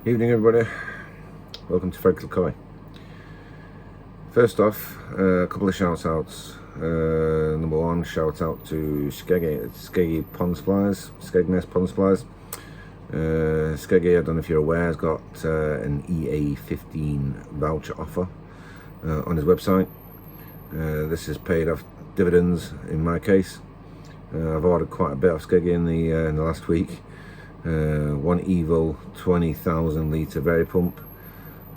Evening everybody, welcome to Fred Kilcoy. First off, a couple of shout outs. Number one, shout out to Skeggy Pond Supplies, Skegness Pond Supplies. Skeggy, I don't know if you're aware, has got an EA15 voucher offer on his website. This has paid off dividends in my case. I've ordered quite a bit of Skeggy in the last week. One Evo 20,000 litre Varipump,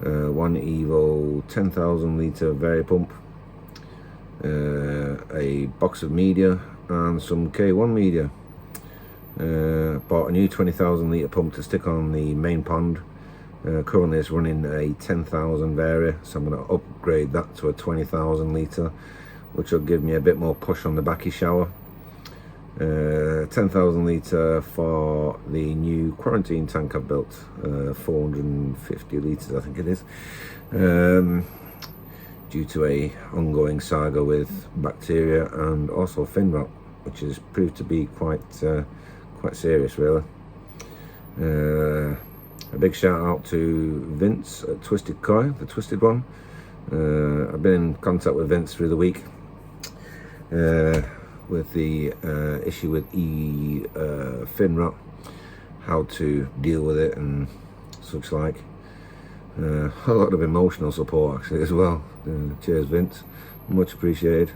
one Evo 10,000 litre Varipump, a box of media and some K1 media. Bought a new 20,000 litre pump to stick on the main pond. Currently it's running a 10,000 Vari, so I'm going to upgrade that to a 20,000 litre, which will give me a bit more push on the backy shower. 10,000 litre for the new quarantine tank I've built, 450 litres I think it is, due to a ongoing saga with bacteria and also fin rot, which has proved to be quite serious really. A big shout out to Vince at Twisted Koi, the Twisted One. I've been in contact with Vince through the week with the issue with fin rot, how to deal with it and such like. A lot of emotional support actually as well. Cheers Vince, much appreciated.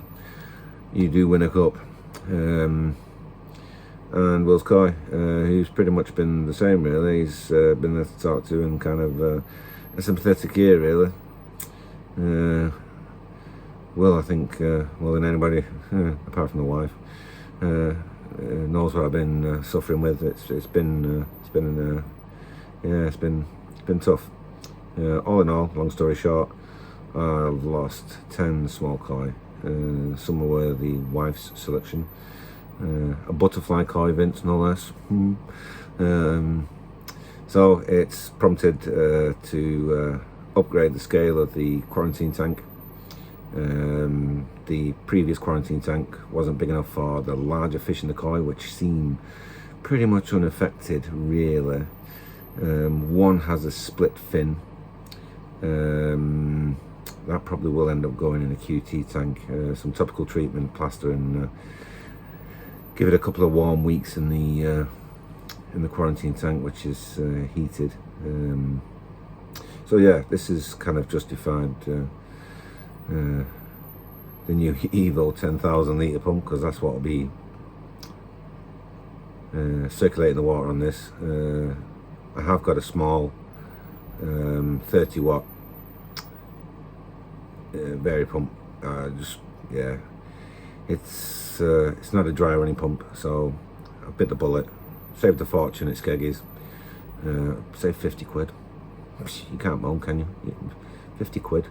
You do win a cup. And Will's Koi, who's pretty much been the same really. He's been there to talk to and kind of a sympathetic ear really. Will, I think, more than anybody, apart from the wife, knows what I've been suffering with. It's been tough. All in all, long story short, I've lost 10 small koi. Some were the wife's selection. A butterfly koi, Vince, no less. So it's prompted to upgrade the scale of the quarantine tank. The previous quarantine tank wasn't big enough for the larger fish in the koi, which seem pretty much unaffected really. One has a split fin. That probably will end up going in a QT tank. Some topical treatment, plaster, and give it a couple of warm weeks in the quarantine tank, which is heated. So yeah, this is kind of justified the new Evo 10,000 litre pump, because that's what will be circulating the water on this. I have got a small 30 watt Vari pump. It's not a dry running pump, so I bit the bullet, saved a fortune at Skeggy's. Saved 50 quid. You can't moan, can you? 50 quid.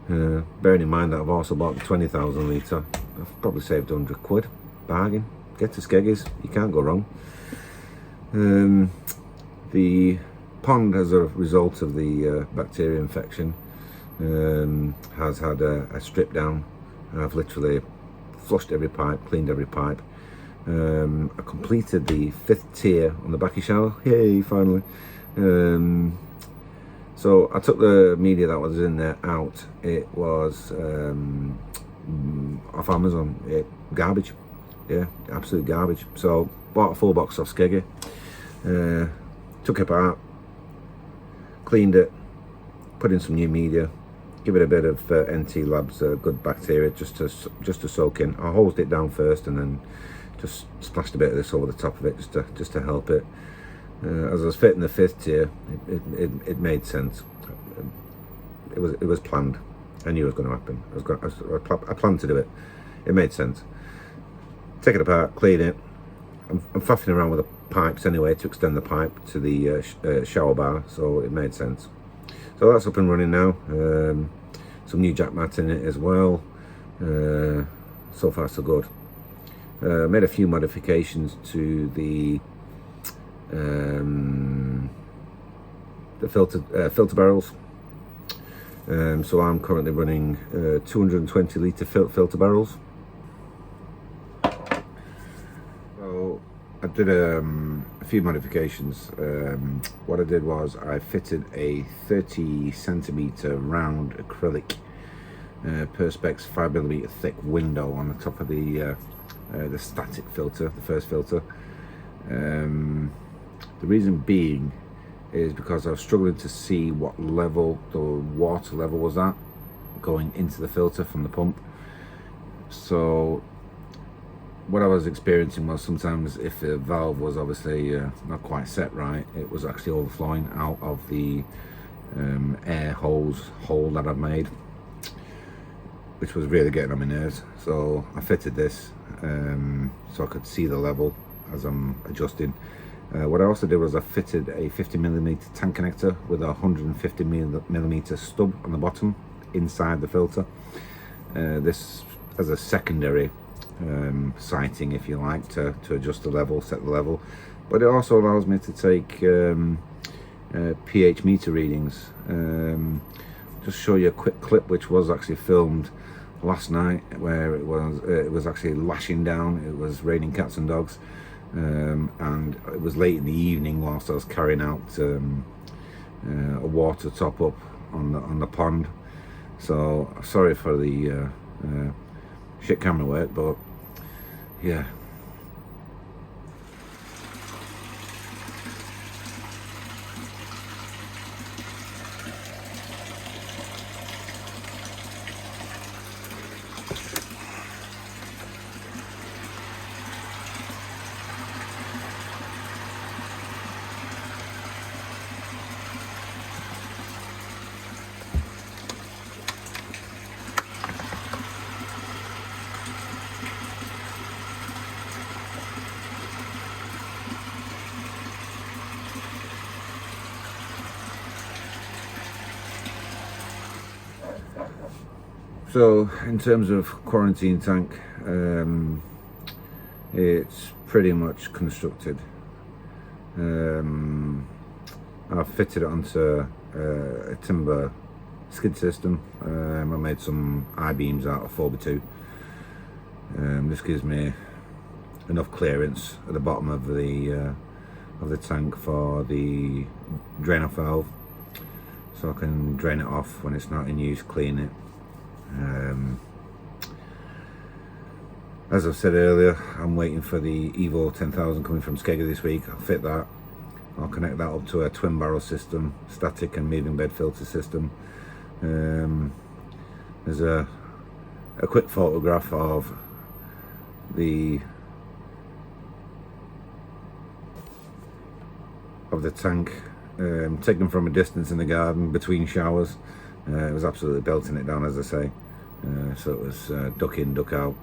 Bearing in mind that I've also bought the 20,000 litre, I've probably saved 100 quid. Bargain. Get to Skeggy's, you can't go wrong. The pond, as a result of the bacteria infection, has had a strip down. I've literally flushed every pipe, cleaned every pipe. I completed the 5th tier on the backy shower. Yay, finally. So I took the media that was in there out. It was off Amazon. Garbage. Yeah, absolute garbage. So bought a full box off Skeggy. Took it apart, cleaned it, put in some new media, give it a bit of NT Labs good bacteria just to soak in. I hosed it down first and then just splashed a bit of this over the top of it just to help it. As I was fitting the 5th tier, it made sense. It was planned. I knew it was going to happen. I planned to do it. It made sense. Take it apart, clean it. I'm faffing around with the pipes anyway to extend the pipe to the shower bar, so it made sense. So that's up and running now. Some new jack mat in it as well. So far so good. Made a few modifications to the filter barrels. So I'm currently running 220 litre filter barrels. So I did a few modifications. What I did was I fitted a 30 centimeter round acrylic Perspex 5mm thick window on the top of the static filter, the first filter. The reason being is because I was struggling to see what level the water level was at going into the filter from the pump. So what I was experiencing was sometimes if the valve was obviously not quite set right, it was actually overflowing out of the air hole that I've made, which was really getting on my nerves. So I fitted this so I could see the level as I'm adjusting. What I also did was I fitted a 50mm tank connector with a 150mm stub on the bottom inside the filter. This as a secondary sighting, if you like, to adjust the level, set the level. But it also allows me to take pH meter readings. Just show you a quick clip which was actually filmed last night, where it was actually lashing down. It was raining cats and dogs, and it was late in the evening whilst I was carrying out a water top up on the pond. So sorry for the shit camera work, but yeah. So in terms of quarantine tank, it's pretty much constructed. I've fitted it onto a timber skid system. I made some I-beams out of 4x2. This gives me enough clearance at the bottom of the tank for the drain off valve, so I can drain it off when it's not in use, clean it. As I've said earlier, I'm waiting for the Evo 10,000 coming from Skeggy this week. I'll fit that. I'll connect that up to a twin barrel system, static and moving bed filter system. There's a quick photograph of the tank, taken from a distance in the garden between showers. It was absolutely belting it down, as I say. So it was duck in, duck out.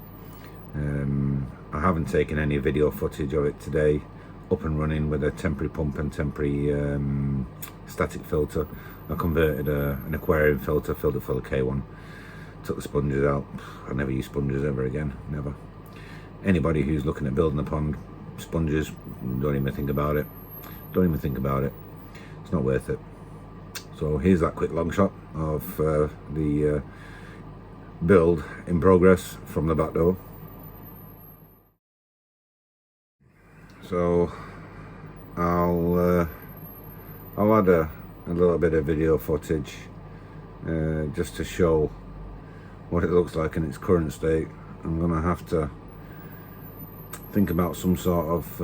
I haven't taken any video footage of it today. Up and running with a temporary pump and temporary static filter. I converted an aquarium filter, filled it full of K1, took the sponges out. I never use sponges ever again, never. Anybody who's looking at building a pond, sponges, don't even think about it. Don't even think about it. It's not worth it. So here's that quick long shot of the build in progress from the back door. So I'll add a little bit of video footage just to show what it looks like in its current state. I'm gonna have to think about some sort of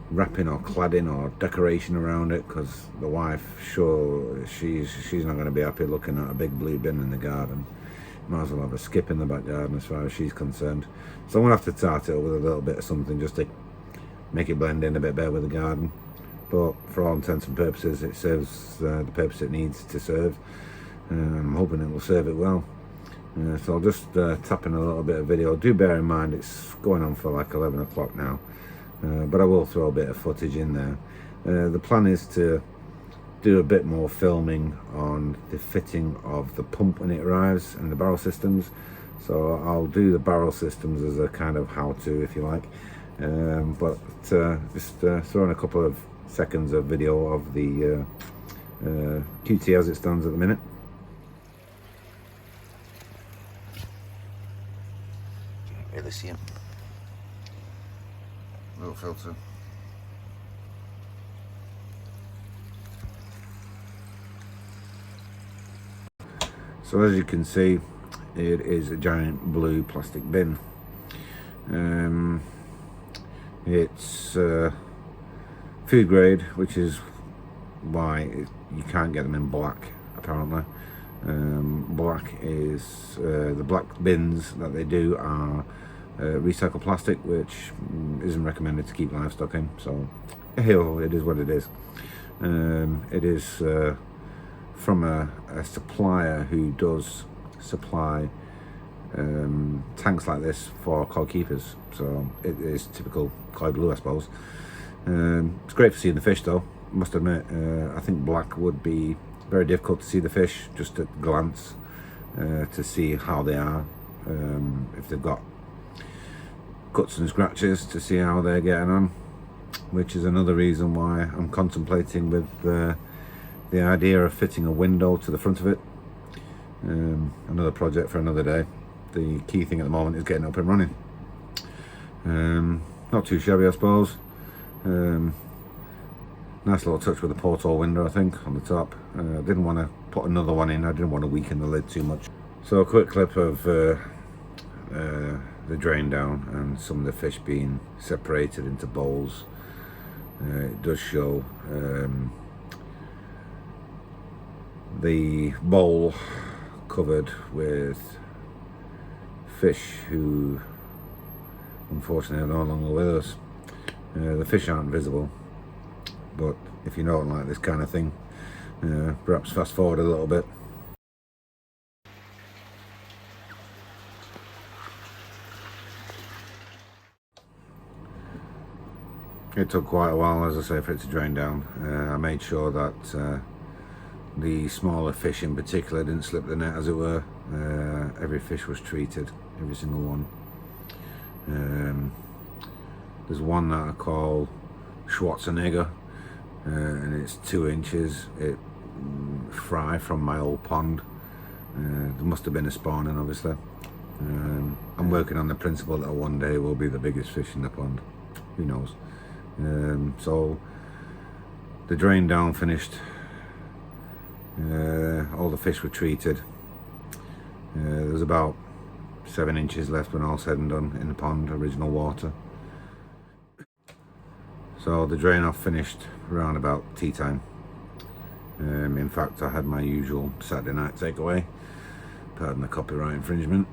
wrapping or cladding or decoration around it, because the wife, sure, she's not going to be happy looking at a big blue bin in the garden. Might as well have a skip in the back garden as far as she's concerned. So I'm going to have to tart it up with a little bit of something just to make it blend in a bit better with the garden. But for all intents and purposes, it serves the purpose it needs to serve. I'm hoping it will serve it well. So I'll just tap in a little bit of video. Do bear in mind it's going on for like 11 o'clock now. But I will throw a bit of footage in there. The plan is to do a bit more filming on the fitting of the pump when it arrives and the barrel systems. So I'll do the barrel systems as a kind of how-to, if you like. But just throw in a couple of seconds of video of the QT as it stands at the minute. Can't really see him. little filter. So as you can see, it is a giant blue plastic bin. It's food grade, which is why you can't get them in black, apparently. Black is the black bins that they do are recycled plastic, which isn't recommended to keep livestock in. So it is what it is. It is from a supplier who does supply tanks like this for koi keepers, so it is typical koi blue, I suppose. It's great for seeing the fish though, I must admit. I think black would be very difficult to see the fish just at glance, to see how they are, if they've got cuts and scratches, to see how they're getting on, which is another reason why I'm contemplating with the idea of fitting a window to the front of it. Another project for another day. The key thing at the moment is getting up and running. Not too shabby, I suppose. Nice little touch with the porthole window, I think, on the top. I didn't want to put another one in. I didn't want to weaken the lid too much. So a quick clip of the drain down and some of the fish being separated into bowls. It does show the bowl covered with fish who unfortunately are no longer with us. The fish aren't visible, but if you don't like this kind of thing, perhaps fast forward a little bit. It took quite a while, as I say, for it to drain down. I made sure that the smaller fish in particular didn't slip the net, as it were. Every fish was treated, every single one. There's one that I call Schwarzenegger, and it's 2 inches. It fry from my old pond. There must have been a spawning, obviously. I'm working on the principle that one day will be the biggest fish in the pond. Who knows? So the drain down finished. All the fish were treated. There's about 7 inches left when all said and done in the pond, original water. So the drain off finished around about tea time. In fact, I had my usual Saturday night takeaway, pardon the copyright infringement.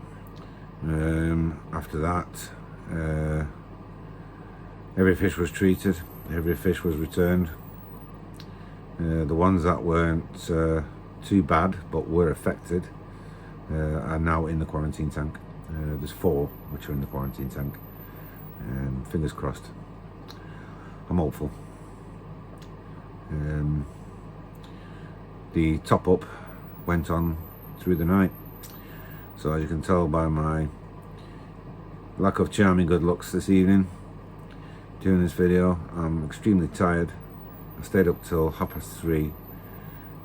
After that, every fish was treated, every fish was returned. The ones that weren't too bad but were affected are now in the quarantine tank. There's 4 which are in the quarantine tank. Fingers crossed. I'm hopeful. The top up went on through the night, so as you can tell by my lack of charming good looks this evening doing this video, I'm extremely tired. I stayed up till 3:30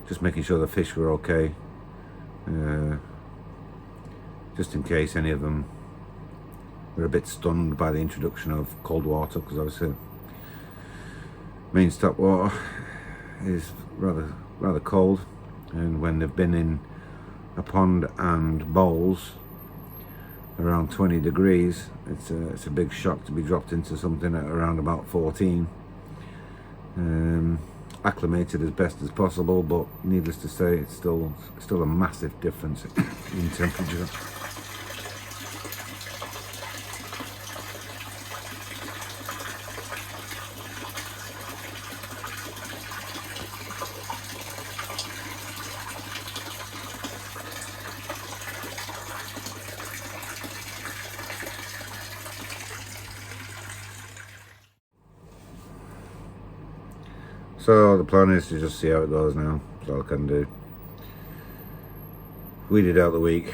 just making sure the fish were okay, just in case any of them were a bit stunned by the introduction of cold water, because obviously main stock water is rather cold, and when they've been in a pond and bowls around 20 degrees, it's a big shock to be dropped into something at around about 14. Acclimated as best as possible, but needless to say, it's still a massive difference in temperature. So the plan is to just see how it goes now. That's all I can do. Weeded out the week,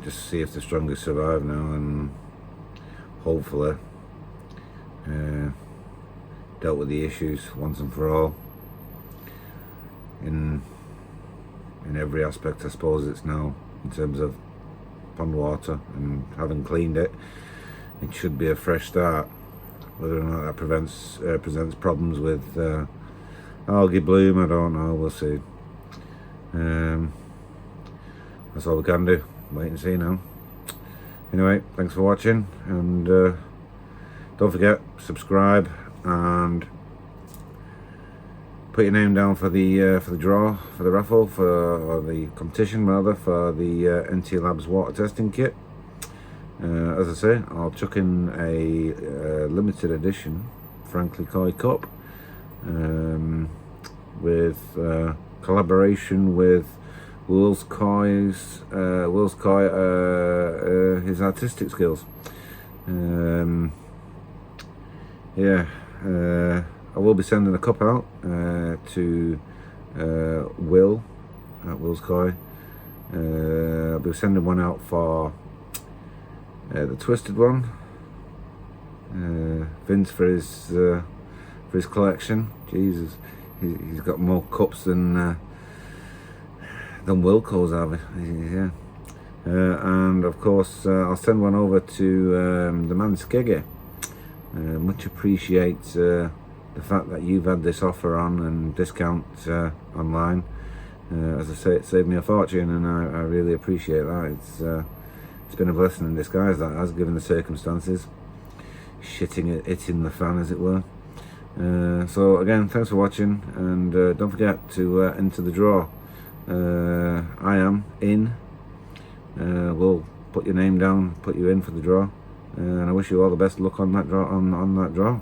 just see if the strongest survive now, and hopefully dealt with the issues once and for all. In every aspect, I suppose it's now, in terms of pond water, and having cleaned it, it should be a fresh start. Whether or not that presents problems with algae bloom, I don't know. We'll see. That's all we can do. Wait and see now. Anyway, thanks for watching, and don't forget, subscribe and put your name down for the draw, for the raffle, or the competition rather, for the NT Labs water testing kit. As I say, I'll chuck in a limited edition Frankly Koi cup with collaboration with Will's Koi, his artistic skills. Yeah, I will be sending a cup out to Will at Will's Koi. I'll be sending one out for the twisted one, Vince for his collection. Jesus, he's got more cups than Wilco's have. Yeah. And of course, I'll send one over to the man Skeggy. Much appreciate the fact that you've had this offer on and discount online. As I say, it saved me a fortune, and I really appreciate that. It's been a blessing in disguise, that has, given the circumstances. Shitting it in the fan, as it were. So again, thanks for watching, and don't forget to enter the draw. I am in. We'll put your name down, put you in for the draw, and I wish you all the best luck on that draw. On that draw.